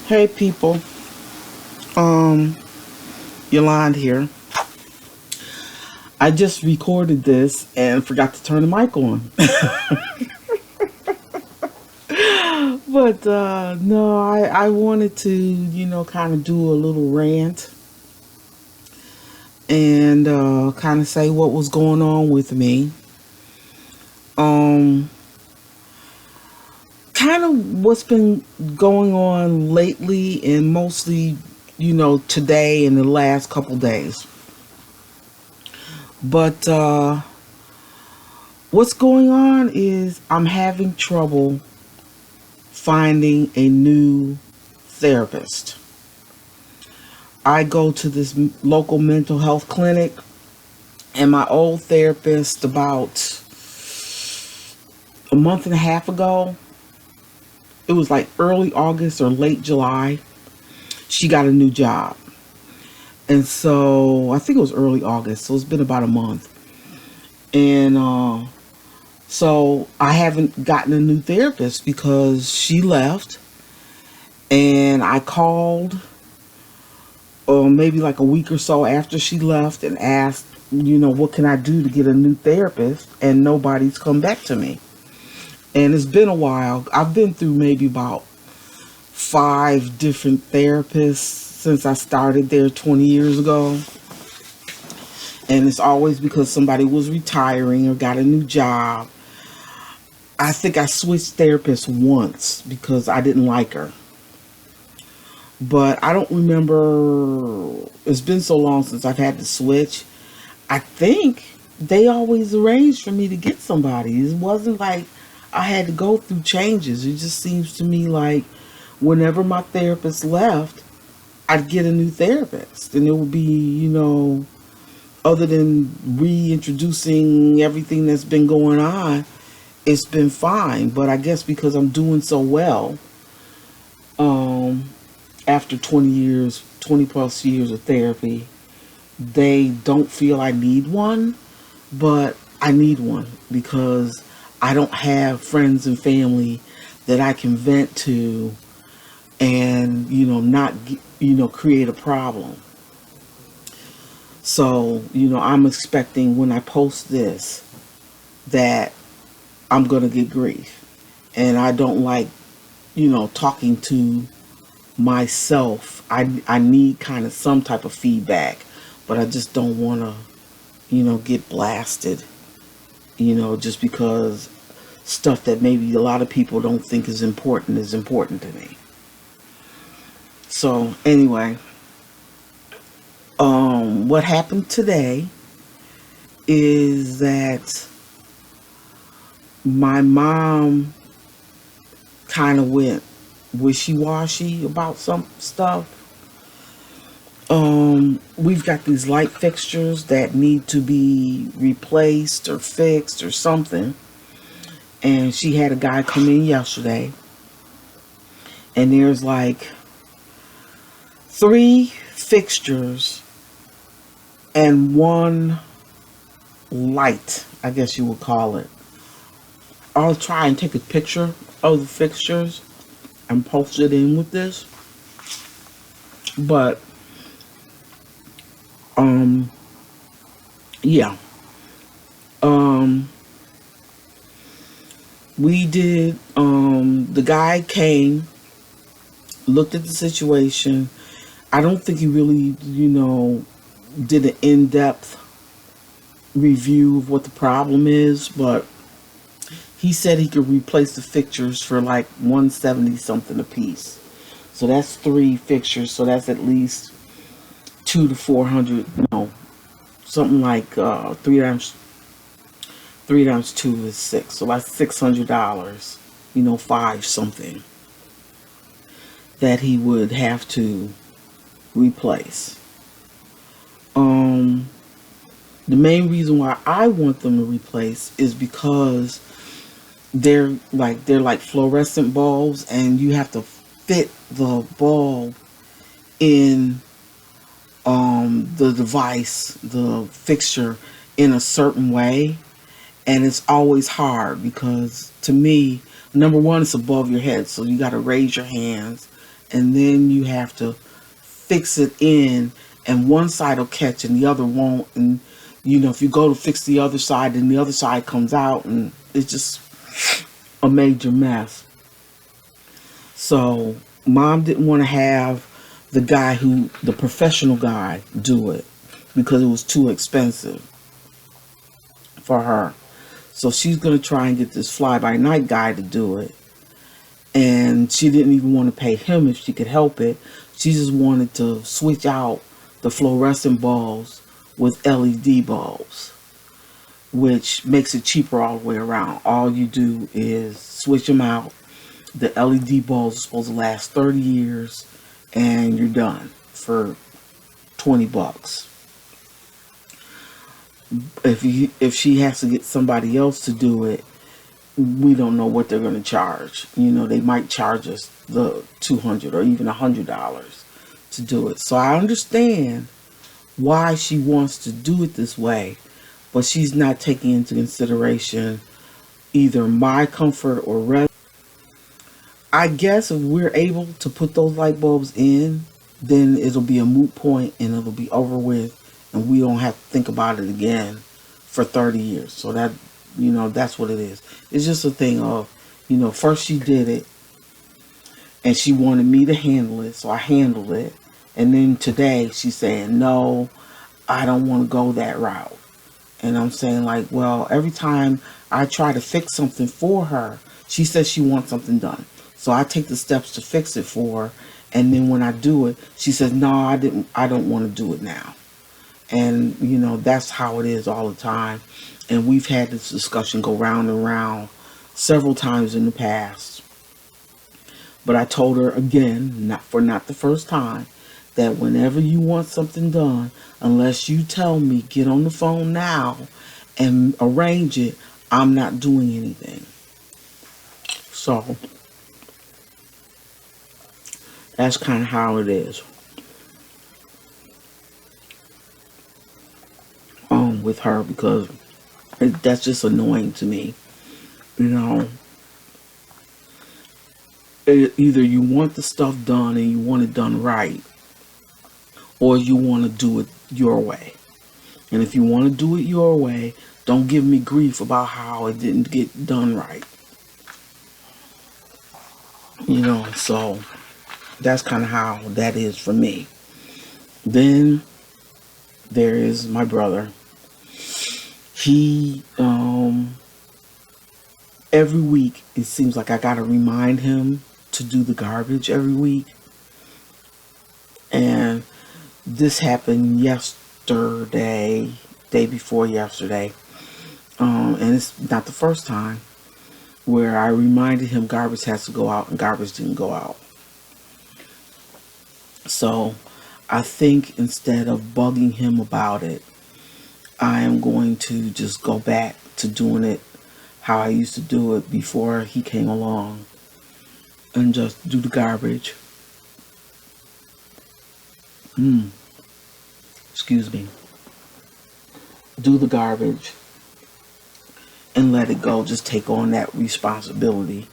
Hey people, um, Yolande here. I just recorded this and forgot to turn the mic on. But no, I wanted to, kind of do a little rant and kind of say what was going on with me. Um, Kind of what's been going on lately and mostly, today and the last couple days. But what's going on is I'm having trouble finding a new therapist. I go to this local mental health clinic, and my old therapist, about a month and a half ago, it was like early August or late July, she got a new job. And so I think it was early August, so it's been about a month. And so I haven't gotten a new therapist because she left. And I called maybe like a week or so after she left and asked, what can I do to get a new therapist? And nobody's come back to me. And it's been a while. I've been through maybe about 5 different therapists since I started there 20 years ago. And it's always because somebody was retiring or got a new job. I think I switched therapists once because I didn't like her. But I don't remember, it's been so long since I've had to switch. I think they always arranged for me to get somebody. It wasn't like I had to go through changes. It just seems to me like whenever my therapist left, I'd get a new therapist. And it would be, other than reintroducing everything that's been going on, it's been fine. But I guess because I'm doing so well, after 20 plus years of therapy, they don't feel I need one, but I need one because I don't have friends and family that I can vent to and, not, create a problem. So, I'm expecting when I post this that I'm going to get grief. And I don't like, talking to myself. I need kind of some type of feedback, but I just don't want to, get blasted, just because stuff that maybe a lot of people don't think is important to me. So anyway, what happened today is that my mom kind of went wishy-washy about some stuff. We've got these light fixtures that need to be replaced or fixed or something. And she had a guy come in yesterday. And there's like 3 fixtures and 1 light, I guess you would call it. I'll try and take a picture of the fixtures and post it in with this. But yeah. We did, the guy came, looked at the situation. I don't think he really, did an in-depth review of what the problem is, but he said he could replace the fixtures for like $170 something a piece. So that's 3 fixtures, so that's at least $200 to $400, something like 3 times 2 is 6, so that's $600, 5 something that he would have to replace. The main reason why I want them to replace is because they're like fluorescent bulbs, and you have to fit the bulb in the device, the fixture, in a certain way. And it's always hard because, to me, number one, it's above your head, so you got to raise your hands and then you have to fix it in, and one side will catch and the other won't. And if you go to fix the other side, then the other side comes out, and it's just a major mess. So mom didn't want to have the professional guy, do it because it was too expensive for her. So she's going to try and get this fly-by-night guy to do it. And she didn't even want to pay him if she could help it. She just wanted to switch out the fluorescent bulbs with LED bulbs, which makes it cheaper all the way around. All you do is switch them out. The LED bulbs are supposed to last 30 years, and you're done for $20. If she has to get somebody else to do it, we don't know what they're going to charge. They might charge us the $200 or even $100 to do it. So I understand why she wants to do it this way, but she's not taking into consideration either my comfort or rest. I guess if we're able to put those light bulbs in, then it'll be a moot point and it'll be over with, and we don't have to think about it again for 30 years. So that's what it is. It's just a thing of, first she did it and she wanted me to handle it, so I handled it. And then today she's saying, no, I don't want to go that route. And I'm saying, like, well, every time I try to fix something for her, she says she wants something done. So I take the steps to fix it for her. And then when I do it, she says, no, I don't want to do it now. And, that's how it is all the time. And we've had this discussion go round and round several times in the past. But I told her again, not the first time, that whenever you want something done, unless you tell me, get on the phone now and arrange it, I'm not doing anything. So that's kind of how it is. With her, because that's just annoying to me. Either you want the stuff done and you want it done right, or you want to do it your way. And if you want to do it your way, don't give me grief about how it didn't get done right. So that's kind of how that is for me. Then there is my brother. He, every week, it seems like I gotta remind him to do the garbage every week. And this happened yesterday, day before yesterday. And it's not the first time where I reminded him garbage has to go out and garbage didn't go out. So I think instead of bugging him about it, I am going to just go back to doing it how I used to do it before he came along, and just do the garbage. Excuse me. Do the garbage and let it go. Just take on that responsibility,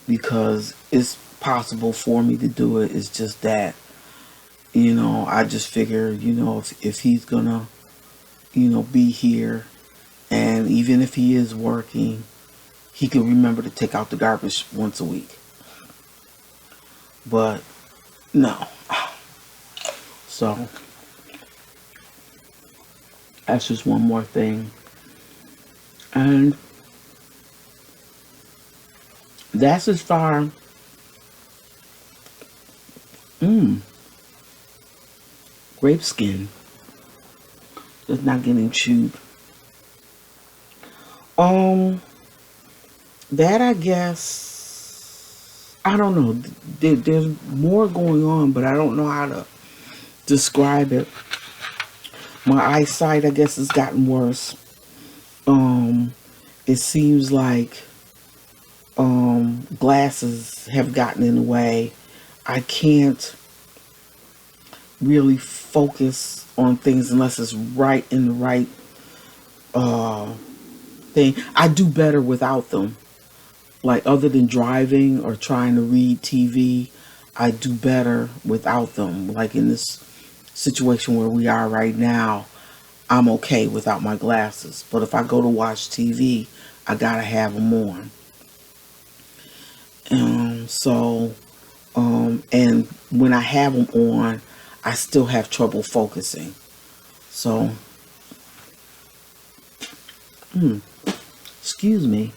because it's possible for me to do it. It's just that I just figure, if he's gonna, be here, and even if he is working, he can remember to take out the garbage once a week. But no. So that's just one more thing. And that's as far. Grape skin. Just not getting chewed. That I guess, I don't know. There's more going on, but I don't know how to describe it. My eyesight, I guess, has gotten worse. It seems like glasses have gotten in the way. I can't really focus on things unless it's right in the right thing. I do better without them. Like, other than driving or trying to read TV, I do better without them. Like in this situation where we are right now, I'm okay without my glasses. But if I go to watch TV, I gotta have them on. And when I have them on, I still have trouble focusing. So, excuse me.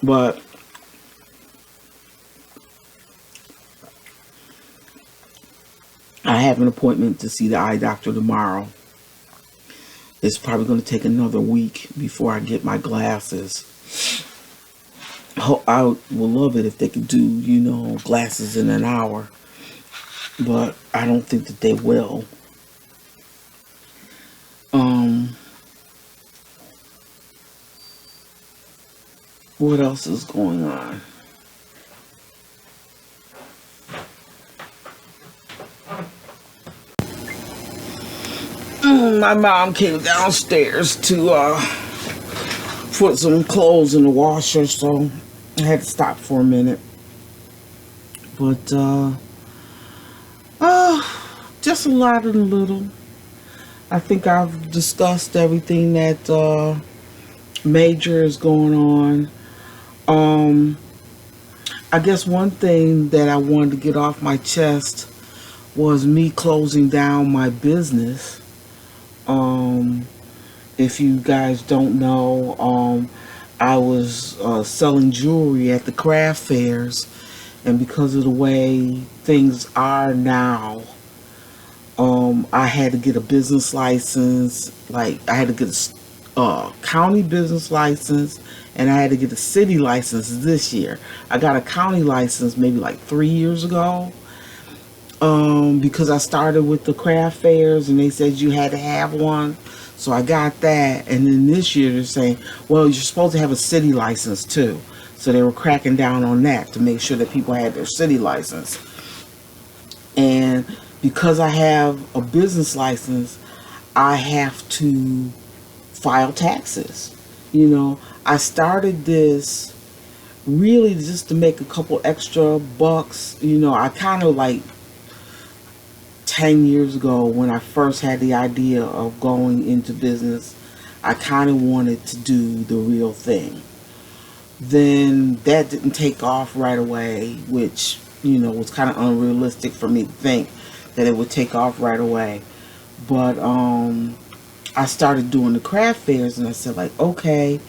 But I have an appointment to see the eye doctor tomorrow. It's probably going to take another week before I get my glasses. I would love it if they could do, glasses in an hour. But I don't think that they will. What else is going on? My mom came downstairs to put some clothes in the washer, so I had to stop for a minute. But just a lot and a little. I think I've discussed everything that major is going on. I guess one thing that I wanted to get off my chest was me closing down my business. If you guys don't know, I was selling jewelry at the craft fairs, and because of the way things are now, I had to get a business license. Like, I had to get a county business license, and I had to get a city license this year. I got a county license maybe like 3 years ago, because I started with the craft fairs and they said you had to have one. So I got that, and then this year they're saying, well, you're supposed to have a city license too. So they were cracking down on that to make sure that people had their city license. And because I have a business license, I have to file taxes. I started this really just to make a couple extra bucks. I kind of like 10 years ago when I first had the idea of going into business, I kind of wanted to do the real thing. Then that didn't take off right away, which, was kind of unrealistic for me to think that it would take off right away. But I started doing the craft fairs, and I said, like, okay,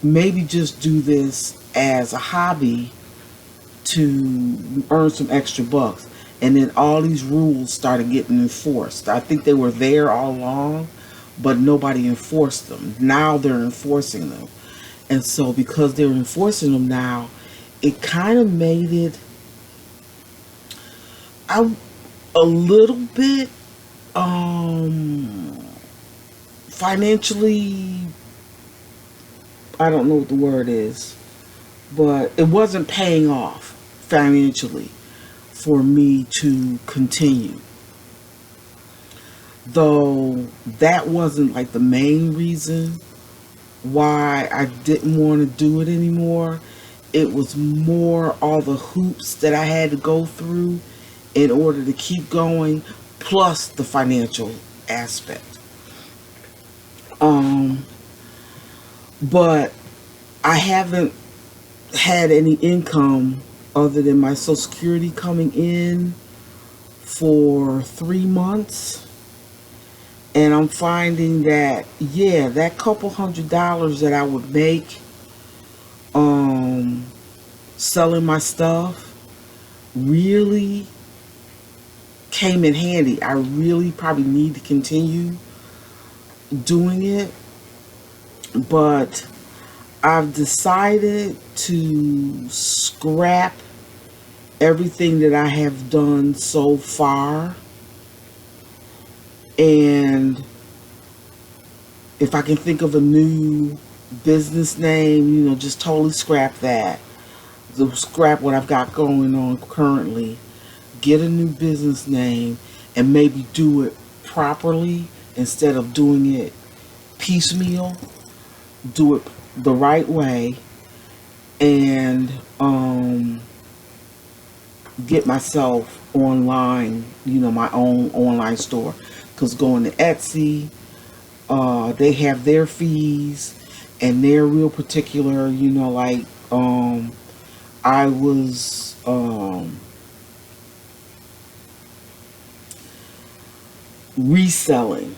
maybe just do this as a hobby to earn some extra bucks. And then all these rules started getting enforced. I think they were there all along, but nobody enforced them. Now they're enforcing them. And so because they're enforcing them now, it kind of made it a little bit financially, I don't know what the word is, but it wasn't paying off financially for me to continue. Though that wasn't like the main reason why I didn't want to do it anymore. It was more all the hoops that I had to go through in order to keep going, plus the financial aspect. But I haven't had any income other than my Social Security coming in for 3 months. And I'm finding that, that couple $100 that I would make selling my stuff really came in handy. I really probably need to continue doing it. But I've decided to scrap everything that I have done so far. And if I can think of a new business name, just totally scrap that. Scrap what I've got going on currently. Get a new business name and maybe do it properly instead of doing it piecemeal. Do it the right way and get myself online, my own online store. Because going to Etsy, they have their fees, and they're real particular. Like I was reselling,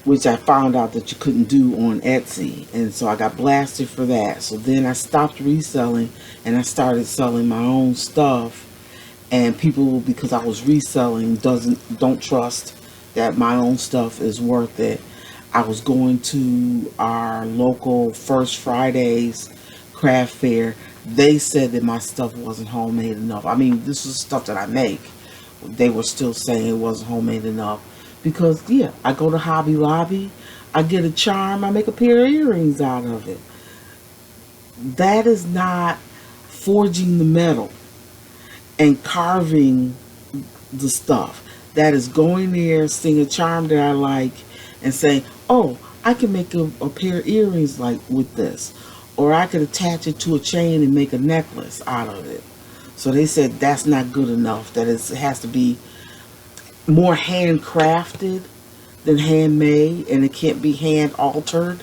which I found out that you couldn't do on Etsy, and so I got blasted for that. So then I stopped reselling, and I started selling my own stuff. And people, because I was reselling, don't trust that my own stuff is worth it. I was going to our local First Fridays craft fair. They said that my stuff wasn't homemade enough. I mean, this is stuff that I make. They were still saying it wasn't homemade enough. Because, yeah, I go to Hobby Lobby, I get a charm, I make a pair of earrings out of it. That is not forging the metal and carving the stuff. That is going there, seeing a charm that I like, and saying, oh, I can make a pair of earrings like with this. Or I could attach it to a chain and make a necklace out of it. So they said that's not good enough, that it has to be more handcrafted than handmade, and it can't be hand altered,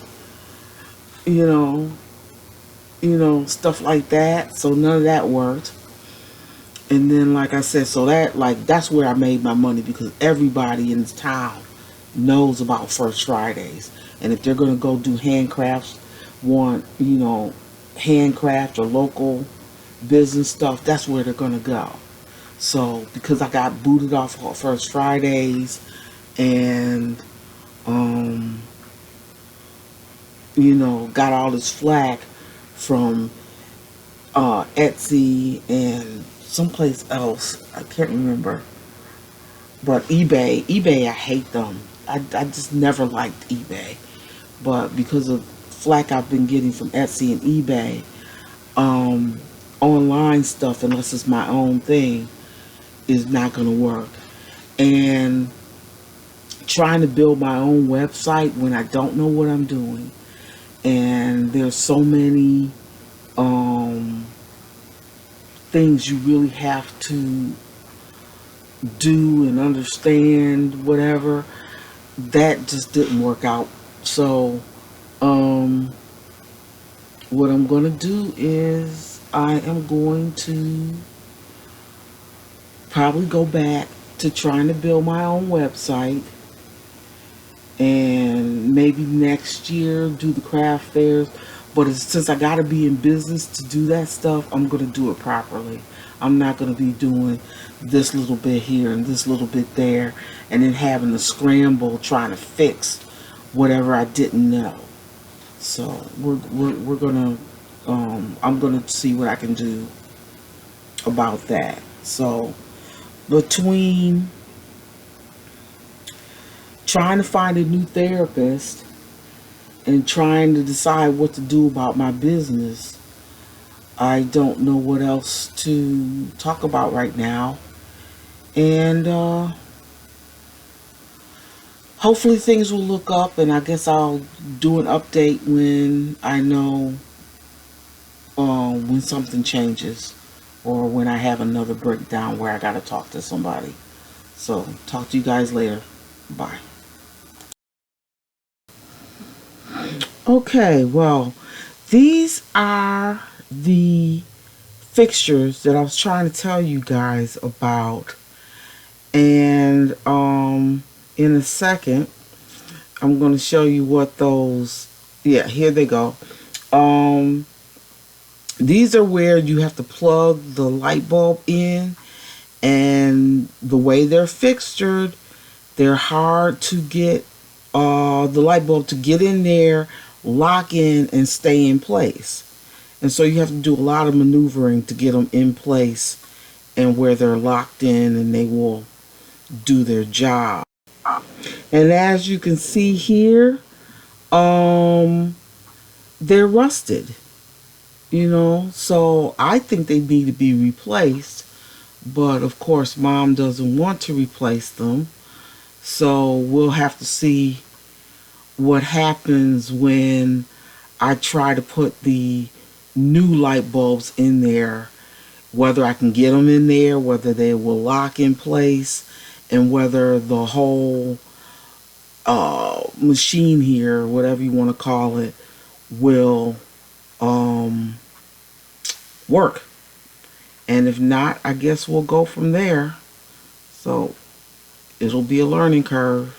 you know, stuff like that. So none of that worked. And then, like I said, so that's where I made my money, because everybody in this town knows about First Fridays. And if they're going to go do handcrafts, handcraft or local business stuff, that's where they're going to go. So, because I got booted off on First Fridays and, got all this flack from Etsy and someplace else, I can't remember. But eBay, I hate them. I just never liked eBay. But because of flack I've been getting from Etsy and eBay, online stuff, unless it's my own thing, is not going to work. And trying to build my own website when I don't know what I'm doing, and there's so many things you really have to do and understand, whatever, that just didn't work out. So what I'm going to do is I am going to probably go back to trying to build my own website, and maybe next year do the craft fairs. But since I got to be in business to do that stuff, I'm going to do it properly. I'm not going to be doing this little bit here and this little bit there, and then having to scramble trying to fix whatever I didn't know. So we're gonna I'm gonna see what I can do about that. So between trying to find a new therapist and trying to decide what to do about my business, I don't know what else to talk about right now. And hopefully things will look up, and I guess I'll do an update when I know when something changes, or when I have another breakdown where I got to talk to somebody. So talk to you guys later. Bye. Okay, well, these are the fixtures that I was trying to tell you guys about. And in a second, I'm going to show you what those, yeah, here they go. These are where you have to plug the light bulb in, and the way they're fixtured, they're hard to get the light bulb to get in there, lock in, and stay in place. And so you have to do a lot of maneuvering to get them in place and where they're locked in, and they will do their job. And as you can see here, they're rusted, so I think they need to be replaced. But of course, Mom doesn't want to replace them. So we'll have to see what happens when I try to put the new light bulbs in there, whether I can get them in there, whether they will lock in place, and whether the whole machine here, whatever you want to call it, will um, work. And if not, I guess we'll go from there. So it'll be a learning curve.